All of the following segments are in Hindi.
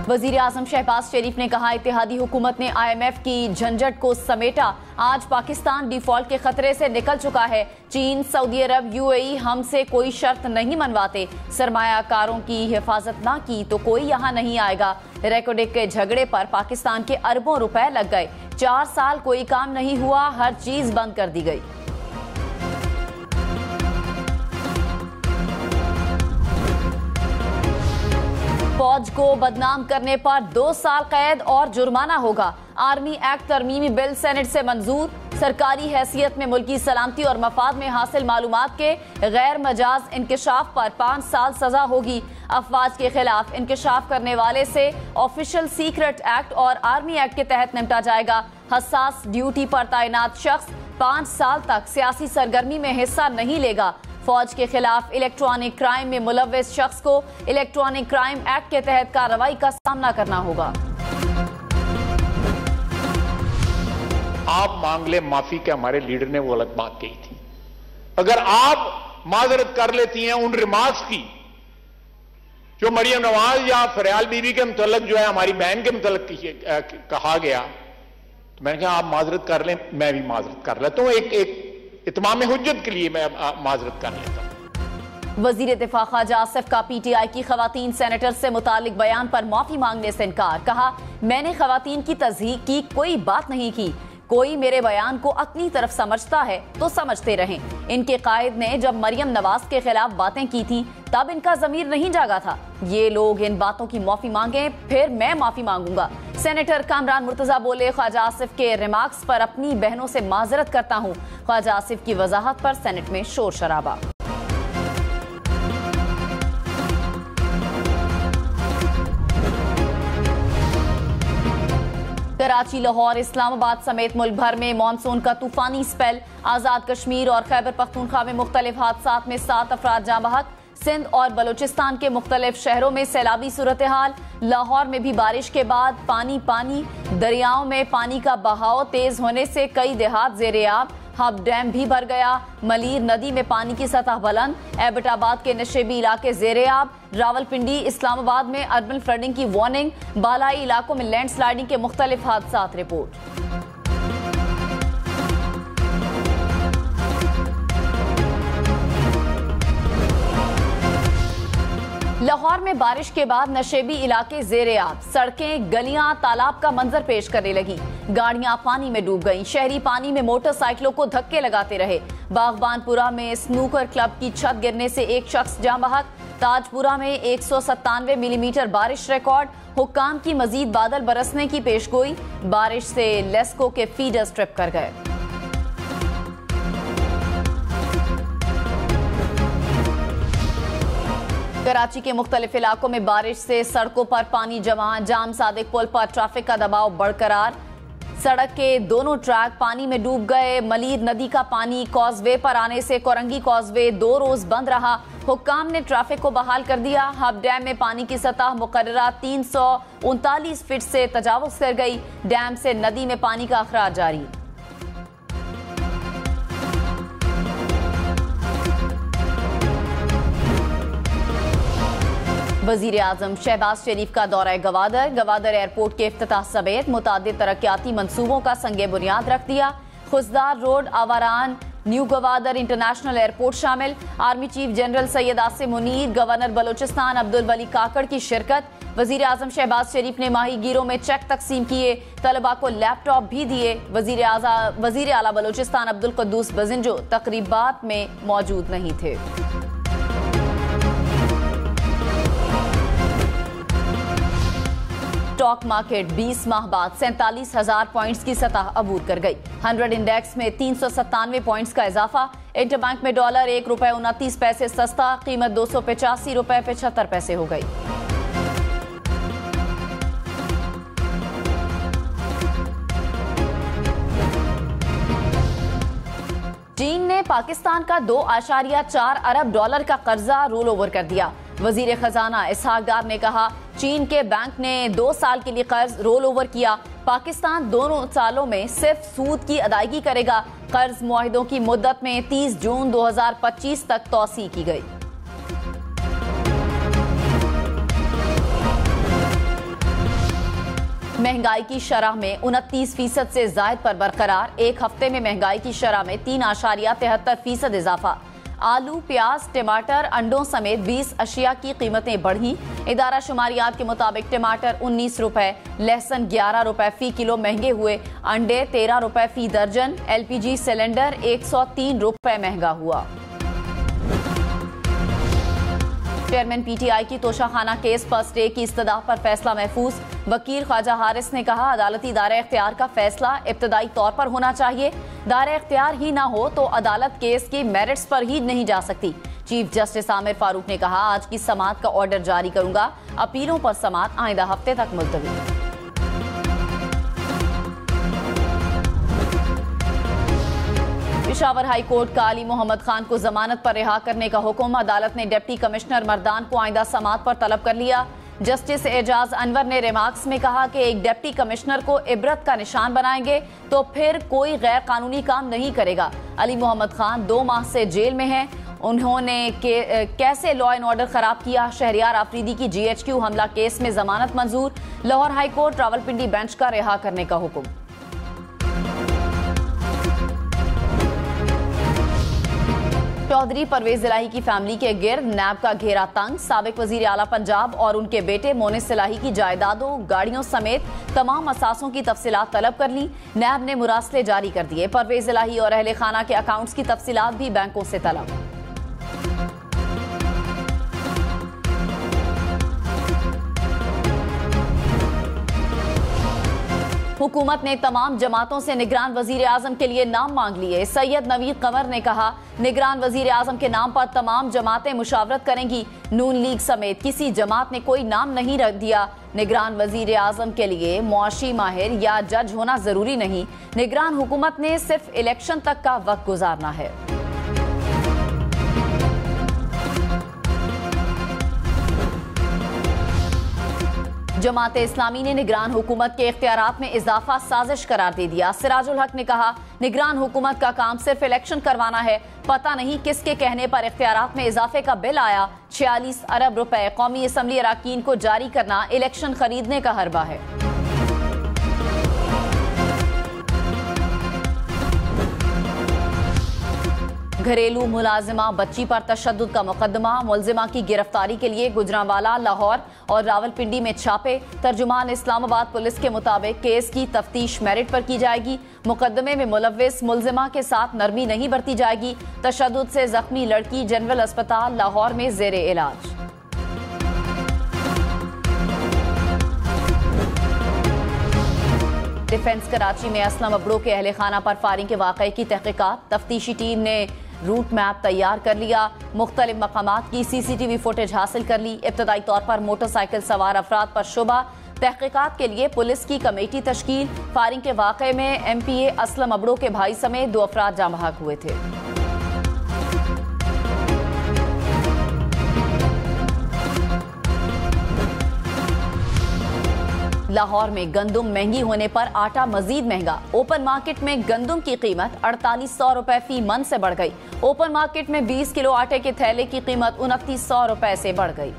वजीर आजम शहबाज शरीफ ने कहा, इत्तेहादी हुकूमत ने IMF की झंझट को समेटा। आज पाकिस्तान डिफॉल्ट के खतरे से निकल चुका है। चीन, सऊदी अरब, UAE हमसे कोई शर्त नहीं मनवाते। सरमायाकारों की हिफाजत ना की तो कोई यहाँ नहीं आएगा। रेकोडेक के झगड़े पर पाकिस्तान के अरबों रुपए लग गए। 4 साल कोई काम नहीं हुआ, हर चीज बंद कर दी गई। फौज को बदनाम करने पर 2 साल कैद और जुर्माना होगा। आर्मी एक्ट तरमीमी बिल सेनेट से मंजूर। सरकारी हैसियत में मुल्की सलामती और मफाद में हासिल मालूमात के गैर मजाज इंकशाफ पर 5 साल सजा होगी। अफवाज के खिलाफ इंकशाफ करने वाले से ऑफिशियल सीक्रेट एक्ट और आर्मी एक्ट के तहत निपटा जाएगा। हसास ड्यूटी पर तैनात शख्स 5 साल तक सियासी सरगर्मी में हिस्सा नहीं लेगा। फौज के खिलाफ इलेक्ट्रॉनिक क्राइम में मुलव्विस शख्स को इलेक्ट्रॉनिक क्राइम एक्ट के तहत कार्रवाई का सामना करना होगा। आप मांग ले माफी के, हमारे लीडर ने वो गलत बात कही थी। अगर आप माजरत कर लेती हैं उन रिमार्क्स की जो मरियम नवाज या फरियाल बीबी के मुतल्लिक जो है हमारी बहन के मुतल्लिक कहा गया, तो मैंने कहा आप माजरत कर लें, मैं भी माजरत कर लेता हूं। एक इत्माम हुज्जत के लिए मैं माजरत कर लेता हूं। वजीर दिफा ख्वाजा आसिफ का PTI की खवातीन सेनेटर से मुतालिक बयान पर माफी मांगने से इनकार। कहा, मैंने खवातीन की तज़हीक की कोई बात नहीं की। कोई मेरे बयान को अपनी तरफ समझता है तो समझते रहें। इनके कायद ने जब मरियम नवाज के खिलाफ बातें की थी तब इनका ज़मीर नहीं जागा था। ये लोग इन बातों की माफी मांगे, फिर मैं माफी मांगूंगा। सेनेटर कामरान मुर्तजा बोले, ख्वाजा आसिफ के रिमार्क्स पर अपनी बहनों से माजरत करता हूं। ख्वाजा आसिफ की वजाहत पर सेनेट में शोर शराबा। कराची, लाहौर, इस्लामाबाद समेत मुल्क भर में मानसून का तूफानी स्पेल। आजाद कश्मीर और खैबर पख्तूनख्वा में मुख्तलिफ हादसात में 7 अफराद जाँ बहक। सिंध और बलूचिस्तान के मुख्तलिफ शहरों में सैलाबी सूरत हाल। लाहौर में भी बारिश के बाद पानी। दरियाओं में पानी का बहाव तेज होने से कई देहात ज़ेर-ए-आब। हब डैम भी भर गया। मलीर नदी में पानी की सतह बुलंद। एबटाबाद के नशेबी इलाके ज़ेर-ए-आब। रावलपिंडी, इस्लामाबाद में अर्बन फ्लडिंग की वार्निंग। बालाई इलाकों में लैंडस्लाइडिंग के मुख्तलिफ हादसात रिपोर्ट। लाहौर में बारिश के बाद नशेबी इलाके ज़ेर-ए-आब। सड़कें, गलियां, तालाब का मंजर पेश करने लगी। गाड़ियां पानी में डूब गईं। शहरी पानी में मोटरसाइकिलों को धक्के लगाते रहे। बागबानपुरा में स्नूकर क्लब की छत गिरने से एक शख्स जाँ बहक। ताजपुरा में 197 मिलीमीटर बारिश रिकॉर्ड। हुक्काम की मजीद बादल बरसने की पेशगोई। बारिश से लेस्को के फीडर स्ट्रिप कर गए। कराची के मुख्तलिफ इलाकों में बारिश से सड़कों पर पानी जमा। जाम सादिक पुल पर ट्रैफिक का दबाव बरकरार। सड़क के दोनों ट्रैक पानी में डूब गए। मलीर नदी का पानी कॉजवे पर आने से कोरंगी कॉजवे 2 रोज बंद रहा। हुक्काम ने ट्रैफिक को बहाल कर दिया। हब डैम में पानी की सतह मुकर्ररा 339 फीट से तजावुज कर गई। डैम से नदी में पानी का अखराज जारी। वजीर आजम शहबाज शरीफ का दौरा गवादर एयरपोर्ट के इफ्तिताह समेत मुतादिद तरक्याती मंसूबों का संगे बुनियाद रख दिया। Khuzdar road, Awaran, new Gwadar international airport शामिल। Army chief general Syed Asim Munir, governor Balochistan Abdul Wali Kakar की शिरकत। वजीर आजम शहबाज शरीफ ने माहीगीरों में चेक तकसीम किए। तलबा को लैपटॉप भी दिए। वजीर आला बलोचिस्तान अब्दुल कुद्दूस बजिंजो तकरीबात में मौजूद नहीं थे। स्टॉक मार्केट 20 माह बाद 47,000 पॉइंट्स की सतह अबूर कर गई। 100 इंडेक्स में 397 पॉइंट्स का इजाफा। इंटरबैंक में डॉलर ₹1.29 सस्ता, कीमत ₹285.75 हो गई। चीन ने पाकिस्तान का $2.4 अरब का कर्जा रोल ओवर कर दिया। वजीर खजाना इसहाक डार ने कहा, चीन के बैंक ने 2 साल के लिए कर्ज रोल ओवर किया। पाकिस्तान दोनों सालों में सिर्फ सूद की अदायगी करेगा। कर्ज मुआहिदों की मुद्दत में 30 जून 2025 तक तौसी की गई। महंगाई की शरह में 29% से जायद पर बरकरार। एक हफ्ते में महंगाई की शरह में 3.73% इजाफा। आलू, प्याज, टमाटर, अंडों समेत 20 अशिया की कीमतें बढ़ी। इदारा शुमारियात के मुताबिक टमाटर 19 रुपए, लहसुन 11 रुपए फी किलो महंगे हुए, अंडे 13 रुपए फी दर्जन, LPG सिलेंडर 103 रुपए महंगा हुआ। चेयरमैन PTI की तोशाखाना केस पर स्टे की इस्तदा पर फैसला महफूज। वकील ख्वाजा हारिस ने कहा, अदालती दायरा इख्तियार का फैसला इब्तदाई तौर पर होना चाहिए। दायरा इख्तियार ही ना हो तो अदालत केस की मेरिट्स पर ही नहीं जा सकती। चीफ जस्टिस आमिर फारूक ने कहा, आज की समाअत का ऑर्डर जारी करूंगा। अपीलों पर समाअत आइंदा हफ्ते तक मुलतवी। पेशावर हाई कोर्ट का अली मोहम्मद खान को जमानत पर रिहा करने का हुक्म। अदालत ने डिप्टी कमिश्नर मर्दान को आइंदा समाअत पर तलब कर लिया। जस्टिस एजाज अनवर ने रिमार्क्स में कहा कि एक डिप्टी कमिश्नर को इबरत का निशान बनाएंगे तो फिर कोई गैर कानूनी काम नहीं करेगा। अली मोहम्मद खान 2 माह से जेल में हैं। उन्होंने कैसे लॉ एंड ऑर्डर खराब किया। शहरियार आफरीदी की GHQ हमला केस में जमानत मंजूर। Lahore high court Rawalpindi bench का रिहा करने का हुक्म। चौधरी परवेज इलाही की फैमिली के गिर्द नैब का घेरा तंग। साबिक वजीर आला पंजाब और उनके बेटे मोनिस इलाही की जायदादों, गाड़ियों समेत तमाम असासों की तफसीलात तलब कर ली। नैब ने मुरासले जारी कर दिए। परवेज इलाही और अहले खाना के अकाउंट्स की तफसीलात भी बैंकों से तलब। हुकूमत ने तमाम जमातों से निगरान वजीर आजम के लिए नाम मांग लिए। सैयद नवीद कमर ने कहा, निगरान वजीर आजम के नाम पर तमाम जमातें मुशावरत करेंगी। नून लीग समेत किसी जमात ने कोई नाम नहीं रख दिया। निगरान वजीर आजम के लिए मुआशी माहिर या जज होना जरूरी नहीं। निगरान हुकूमत ने सिर्फ इलेक्शन तक का वक्त गुजारना है। जमात इस्लामी ने निगरान हुकूमत के इख्तियारात में इजाफा साजिश करार दे दिया। सिराजुल हक ने कहा, निगरान हुकूमत का काम सिर्फ इलेक्शन करवाना है। पता नहीं किसके कहने पर इख्तियारात में इजाफे का बिल आया। 46 अरब रुपए कौमी असम्बली अराकीन को जारी करना इलेक्शन खरीदने का हरबा है। घरेलू मुलाजिमा बच्ची पर तशद्दुद का मुकदमा। मुलजिमा की गिरफ्तारी के लिए गुजरांवाला, लाहौर और रावलपिंडी में छापे। तर्जुमान इस्लामाबाद पुलिस के मुताबिक केस की तफ्तीश मेरिट पर की जाएगी। मुकदमे में मुलव्विस मुलजिमा के साथ नरमी नहीं बरती जाएगी। तशद्दुद से जख्मी लड़की जनरल अस्पताल लाहौर में जेरे इलाज। डिफेंस कराची में असलम अबड़ो के अहले खाना पर फायरिंग के वाक़े की तहकीकात। तफ्तीशी टीम ने रूट मैप तैयार कर लिया। मुख्तलिफ मकामात की CCTV फुटेज हासिल कर ली। इब्तदाई तौर पर मोटरसाइकिल सवार अफराद पर शुबा। तहकीकात के लिए पुलिस की कमेटी तश्कील। फायरिंग के वाक़े में MPA असलम अबड़ो के भाई समेत 2 अफराद जाम बहक हुए थे। लाहौर में गंदुम महंगी होने पर आटा मजीद महंगा। ओपन मार्केट में गंदुम की कीमत 4800 रुपए फी मन से बढ़ गई। ओपन मार्केट में 20 किलो आटे के थैले की कीमत 2900 रुपए से बढ़ गई।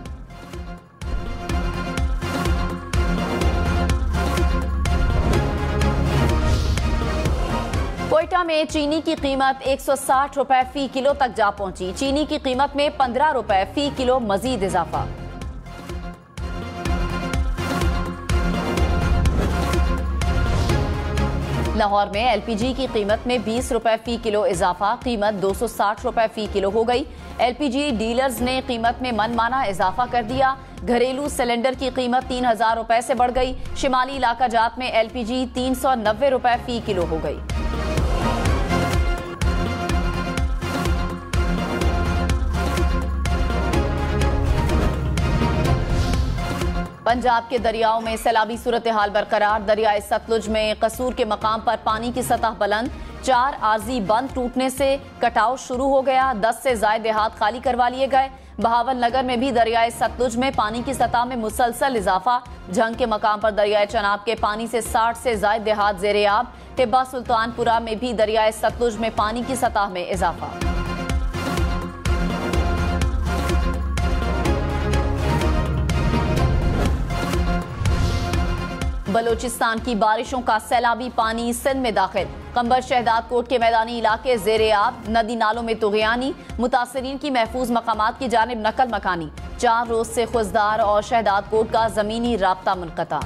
कोयटा में चीनी की कीमत 160 रुपए फी किलो तक जा पहुंची। चीनी की कीमत में 15 रुपए फी किलो मजीद इजाफा। लाहौर में LPG की कीमत में 20 रुपए फी किलो इजाफा। कीमत 260 रुपए फी किलो हो गई। LPG डीलर्स ने कीमत में मनमाना इजाफा कर दिया। घरेलू सिलेंडर की कीमत 3000 रुपए से बढ़ गई। शिमाली इलाका जात में LPG 390 रुपए फी किलो हो गई। पंजाब के दरियाओं में सैलाबी सूरत हाल बरकरार। दरियाए सतलुज में कसूर के मकाम पर पानी की सतह बुलंद। 4 आरजी बंद टूटने से कटाव शुरू हो गया। 10 से ज्यादा देहात खाली करवा लिए गए। बहावल नगर में भी दरियाए सतलुज में पानी की सतह में मुसलसल इजाफा। झंग के मकाम पर दरियाए चनाब के पानी से 60 से ज्यादा देहात जेरेआब। टिब्बा सुल्तानपुरा में भी दरियाए सतलुज में पानी की सतह में इजाफा। बलोचिस्तान की बारिशों का सैलाबी पानी सिंध में दाखिल। कंबर शहदाद कोट के मैदानी इलाके ज़ेरे आब, नदी नालों में तुग़यानी, मुतासरीन की महफूज मकामात की जानिब नकल मकानी। 4 रोज से खुजदार और शहदाद कोट का जमीनी राब्ता मुनक़ता।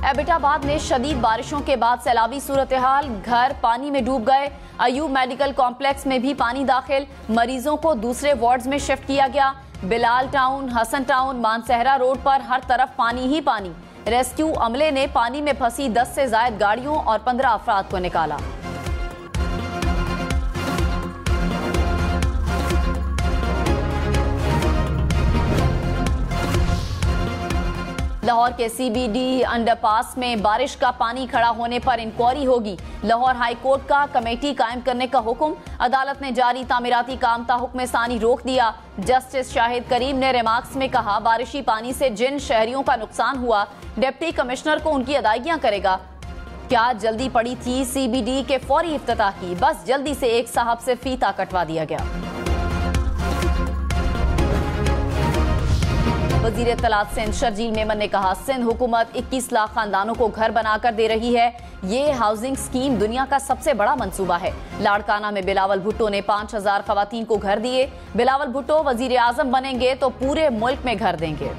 एबटाबाद में शदीद बारिशों के बाद सैलाबी सूरत हाल, घर पानी में डूब गए। अयूब मेडिकल कॉम्प्लेक्स में भी पानी दाखिल, मरीजों को दूसरे वार्ड्स में शिफ्ट किया गया। Bilal Town, Hasan Town, Mansehra Road पर हर तरफ पानी ही पानी। रेस्क्यू अमले ने पानी में फंसी 10 से ज्यादा गाड़ियों और 15 अफराद को निकाला। लाहौर के CBD अंडरपास में बारिश का पानी खड़ा होने पर इंक्वायरी होगी। लाहौर हाई कोर्ट का कमेटी कायम करने का हुक्म। अदालत ने जारी तामीराती काम ता हुक्म सानी रोक दिया। जस्टिस शाहिद करीम ने रिमार्क्स में कहा, बारिशी पानी से जिन शहरियों का नुकसान हुआ, डिप्टी कमिश्नर को उनकी अदायगियां करेगा। क्या जल्दी पड़ी थी CBD के फौरी इफ्तिताह की? बस जल्दी से एक साहब से फीता कटवा दिया गया। वजीर इत्तलात सिंध शर्जील मेमन ने कहा, सिंध हुकूमत 21 लाख खानदानों को घर बनाकर दे रही है। ये हाउसिंग स्कीम दुनिया का सबसे बड़ा मंसूबा है। लाड़काना में बिलावल भुट्टो ने 5000 खवातीन को घर दिए। बिलावल भुट्टो वजीर आजम बनेंगे तो पूरे मुल्क में घर देंगे।